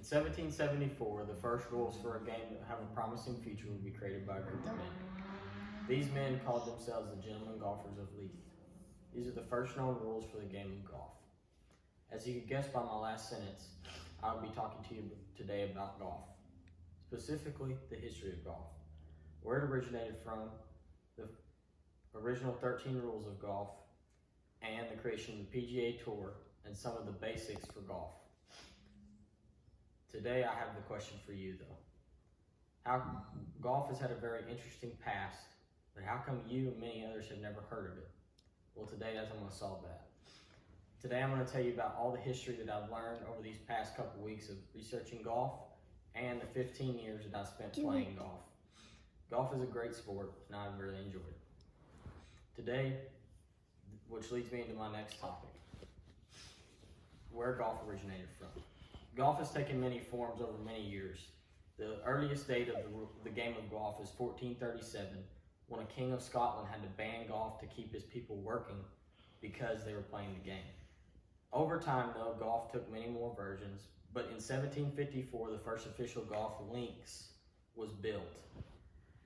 1774, the first rules for a game that have a promising future would be created by a group of men. These men called themselves the Gentlemen Golfers of Leith. These are the first known rules for the game of golf. As you could guess by my last sentence, I will be talking to you today about golf, specifically the history of golf, where it originated from, the original 13 rules of golf, and the creation of the PGA Tour, and some of the basics for golf. Today I have the question for you though. Golf has had a very interesting past, but how come you and many others have never heard of it? Well, today I'm going to solve that. Today I'm going to tell you about all the history that I've learned over these past couple weeks of researching golf and the 15 years that I've spent playing golf. Golf is a great sport and I've really enjoyed it. Today, which leads me into my next topic, where golf originated from. Golf has taken many forms over many years. The earliest date of the game of golf is 1437, when a king of Scotland had to ban golf to keep his people working because they were playing the game. Over time though, golf took many more versions, but in 1754, the first official golf links was built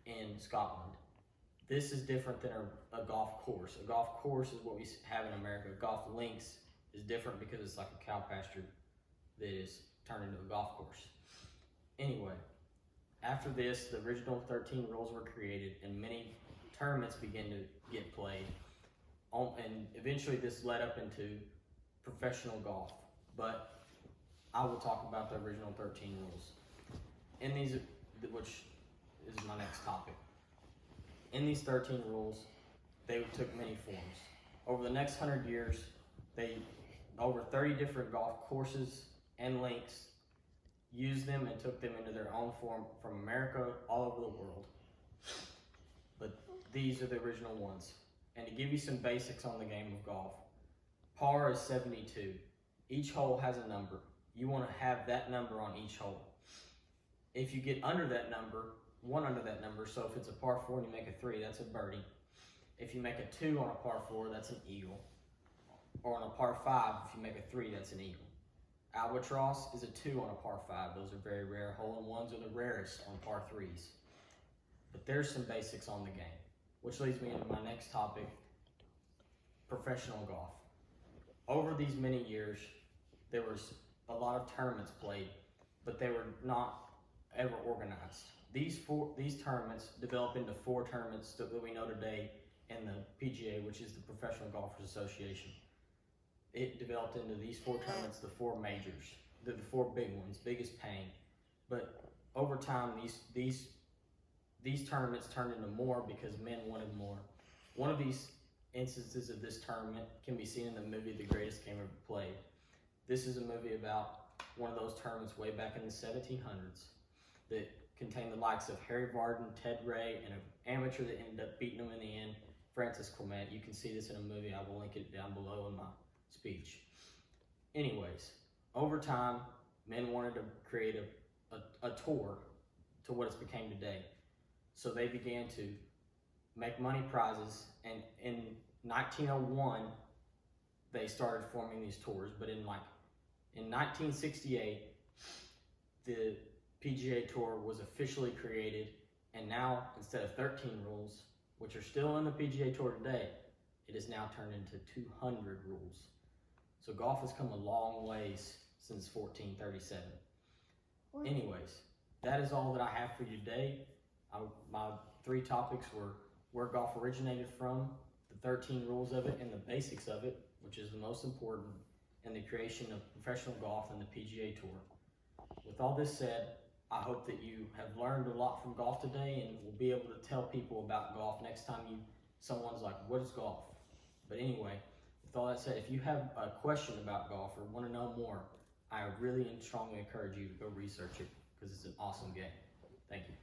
in Scotland. This is different than a golf course. A golf course is what we have in America. A golf links is different because it's like a cow pasture that is turned into a golf course. Anyway, after this, the original 13 rules were created and many tournaments began to get played. And eventually this led up into professional golf. But I will talk about the original 13 rules. In these, which is my next topic. In these 13 rules, they took many forms. Over the next 100 years, over 30 different golf courses and links used them and took them into their own form from America all over the world. But these are the original ones. And to give you some basics on the game of golf, par is 72. Each hole has a number. You want to have that number on each hole. If you get under that number, one under that number, so if it's a par 4 and you make a 3, that's a birdie. If you make a 2 on a par 4, that's an eagle. Or on a par 5, if you make a 3, that's an eagle. Albatross is a 2 on a par 5. Those are very rare. Hole-in-ones are the rarest on par 3s. But there's some basics on the game, which leads me into my next topic, professional golf. Over these many years, there was a lot of tournaments played, but they were not ever organized. These tournaments developed into 4 tournaments that we know today in the PGA, which is the Professional Golfers Association. It developed into these 4 tournaments, the 4 majors. They're the 4 big ones, biggest paying. But over time, these tournaments turned into more because men wanted more. One of these instances of this tournament can be seen in the movie The Greatest Game Ever Played. This is a movie about one of those tournaments way back in the 1700s that contained the likes of Harry Vardon, Ted Ray, and an amateur that ended up beating him in the end, Francis Clement. You can see this in a movie. I will link it down below in my speech. Anyways, over time, men wanted to create a tour to what it's became today. So they began to make money prizes, and in 1901, they started forming these tours. But in 1968, the PGA Tour was officially created, and now instead of 13 rules, which are still in the PGA Tour today, it is now turned into 200 rules. So golf has come a long ways since 1437. Anyways, that is all that I have for you today. My 3 topics were where golf originated from, the 13 rules of it, and the basics of it, which is the most important, and the creation of professional golf and the PGA Tour. With all this said, I hope that you have learned a lot from golf today and will be able to tell people about golf next time someone's like, what is golf? But anyway, with all that said, if you have a question about golf or want to know more, I really and strongly encourage you to go research it because it's an awesome game. Thank you.